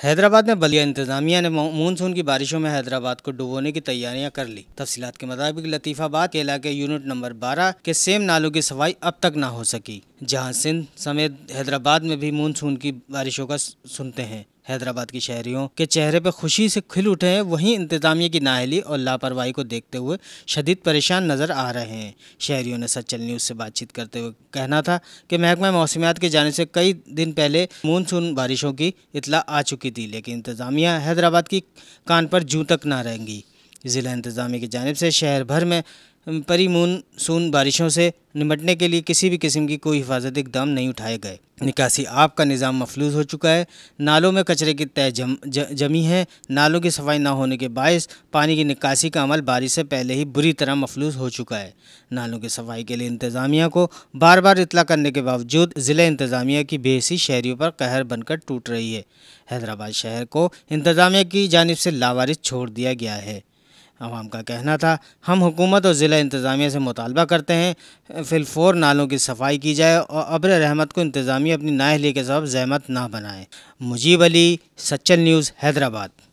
حیدرآباد میں بلدیہ انتظامیہ نے مونسون کی بارشوں میں حیدرآباد کو ڈبونے کی تیاریاں کر لی۔ تفصیلات کے مطابق لطیف آباد کے علاقے یونٹ نمبر 12 کے سیم نالوں کی صفائی اب تک نہ ہو سکی، جہاں سندھ سمیت حیدرآباد میں بھی مونسون کی بارشوں کا سنتے ہیں۔ حیدرآباد کے شہریوں کے چہرے پہ خوشی سے کھل اٹھے ہیں، وہیں انتظامیہ کی نااہلی اور لاپرواہی کو دیکھتے ہوئے شدید پریشان نظر آ رہے ہیں۔ شہریوں نے سچل نیوز سے بات چیت کرتے ہوئے کہنا تھا کہ محکمہ موسمیات کی جانب سے کئی دن پہلے مونسون بارشوں کی اطلاع آ چکی تھی، لیکن انتظامیہ حیدرآباد کی کان پر جوں تک نہ رنگی۔ ضلع انتظامیہ کی جانب سے شہر بھر میں پری مونسون بارشوں سے نمٹنے کے لیے کسی بھی قسم کی کوئی حفاظتی اقدام نہیں اٹھائے گئے۔ نکاسی آب کا نظام مفلوج ہو چکا ہے، نالوں میں کچرے کی تہہ جمی ہے، نالوں کی صفائی نہ ہونے کے باعث پانی کی نکاسی کا عمل بارش سے پہلے ہی بری طرح مفلوج ہو چکا ہے۔ نالوں کی صفائی کے لیے انتظامیہ کو بار بار اطلاع کرنے کے باوجود ضلع انتظامیہ کی بے حسی شہریوں پر قہر بن کر ٹوٹ رہی ہے۔ حیدرآباد شہر کو انتظامیہ کی جانب سے لاوارث چھوڑ دیا گیا ہے۔ عوام کا کہنا تھا، ہم حکومت اور ضلع انتظامیہ سے مطالبہ کرتے ہیں فی الفور نالوں کی صفائی کی جائے اور ابر رحمت کو انتظامیہ اپنی نااہلی کے سبب زحمت نہ بنائے۔ مجیب علی، سچل نیوز، حیدرآباد۔